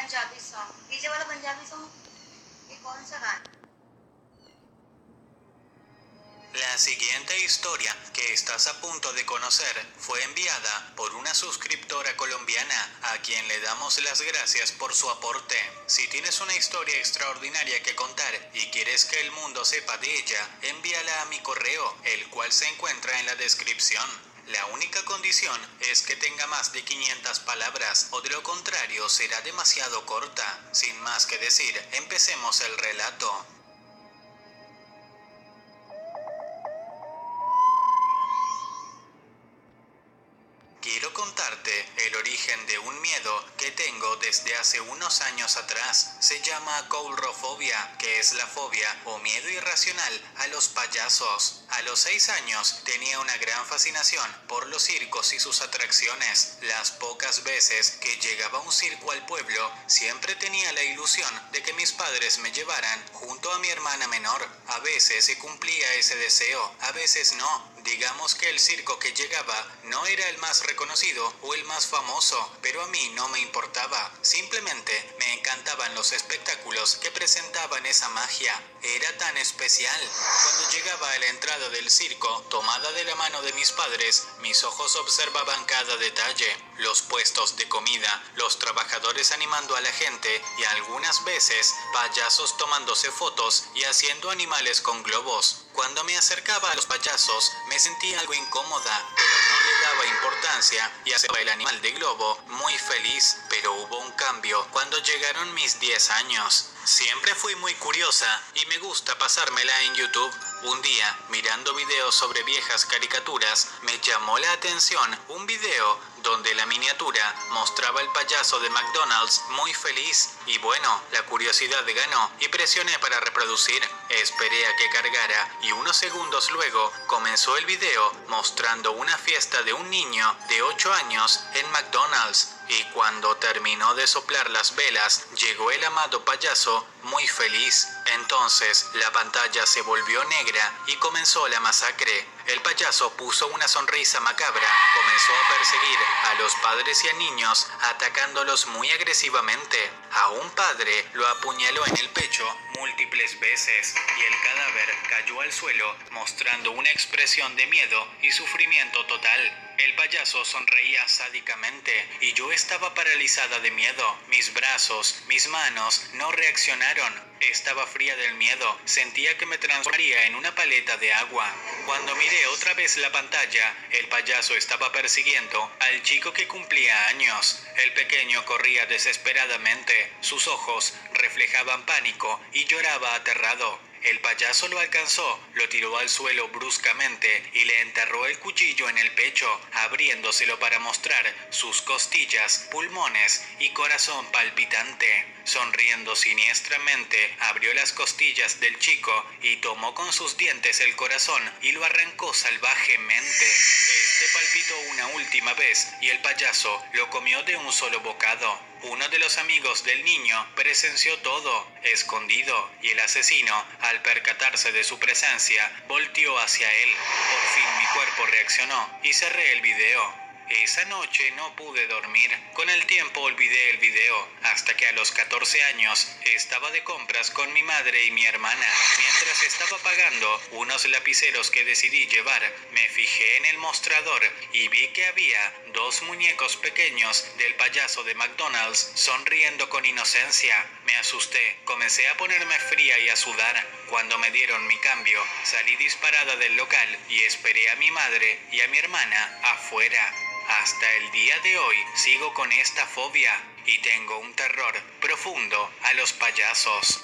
Punjabi song, DJ वाला पंजाबी सॉन्ग ये कौन सा गाना? La siguiente historia que estás a punto de conocer fue enviada por una suscriptora colombiana a quien le damos las gracias por su aporte. Si tienes una historia extraordinaria que contar y quieres que el mundo sepa de ella, envíala a mi correo, el cual se encuentra en la descripción. La única condición es que tenga más de 500 palabras, o de lo contrario será demasiado corta. Sin más que decir, empecemos el relato. Quiero contarte el origen de un miedo que tengo desde hace unos años atrás. Se llama coulrofobia, que es la fobia o miedo irracional a los payasos. A los 6 años tenía una gran fascinación por los circos y sus atracciones. Las pocas veces que llegaba un circo al pueblo, siempre tenía la ilusión de que mis padres me llevaran junto a mi hermana menor. A veces se cumplía ese deseo, a veces no. Digamos que el circo que llegaba no era el más reconocido o el más famoso, pero a mí no me importaba. Simplemente me encantaban los espectáculos que presentaban esa magia. Era tan especial. Cuando llegaba a la entrada del circo, tomada de la mano de mis padres, mis ojos observaban cada detalle. Los puestos de comida, los trabajadores animando a la gente y algunas veces payasos tomándose fotos y haciendo animales con globos. Cuando me acercaba a los payasos, me sentía algo incómoda, pero no le daba importancia y hacía el animal de globo muy feliz. Pero hubo un cambio cuando llegaron mis 10 años. Siempre fui muy curiosa y me gusta pasármela en YouTube. Un día, mirando videos sobre viejas caricaturas, me llamó la atención un video donde la miniatura mostraba el payaso de McDonald's muy feliz. Y bueno, la curiosidad ganó y presioné para reproducir. Esperé a que cargara y unos segundos luego comenzó el video mostrando una fiesta de un niño de 8 años en McDonald's. Y cuando terminó de soplar las velas, llegó el amado payaso muy feliz. Entonces la pantalla se volvió negra y comenzó la masacre. El payaso puso una sonrisa macabra, comenzó a perseguir a los padres y a niños, atacándolos muy agresivamente. A un padre lo apuñaló en el pecho múltiples veces y el cadáver cayó al suelo, mostrando una expresión de miedo y sufrimiento total. El payaso sonreía sádicamente y yo estaba paralizada de miedo. Mis brazos, mis manos no reaccionaron. Estaba fría del miedo. Sentía que me transformaría en una paleta de agua. Cuando miré otra vez la pantalla, el payaso estaba persiguiendo al chico que cumplía años. El pequeño corría desesperadamente. Sus ojos reflejaban pánico y lloraba aterrado. El payaso lo alcanzó, lo tiró al suelo bruscamente y le enterró el cuchillo en el pecho, abriéndoselo para mostrar sus costillas, pulmones y corazón palpitante. Sonriendo siniestramente, abrió las costillas del chico y tomó con sus dientes el corazón y lo arrancó salvajemente. Este palpitó una última vez y el payaso lo comió de un solo bocado. Uno de los amigos del niño presenció todo, escondido, y el asesino, al percatarse de su presencia, volteó hacia él. Por fin mi cuerpo reaccionó y cerré el video. Esa noche no pude dormir. Con el tiempo olvidé el video, hasta que a los 14 años estaba de compras con mi madre y mi hermana. Mientras estaba pagando unos lapiceros que decidí llevar, me fijé en el mostrador y vi que había 2 muñecos pequeños del payaso de McDonald's sonriendo con inocencia. Me asusté, comencé a ponerme fría y a sudar. Cuando me dieron mi cambio, salí disparada del local y esperé a mi madre y a mi hermana afuera. Hasta el día de hoy sigo con esta fobia y tengo un terror profundo a los payasos.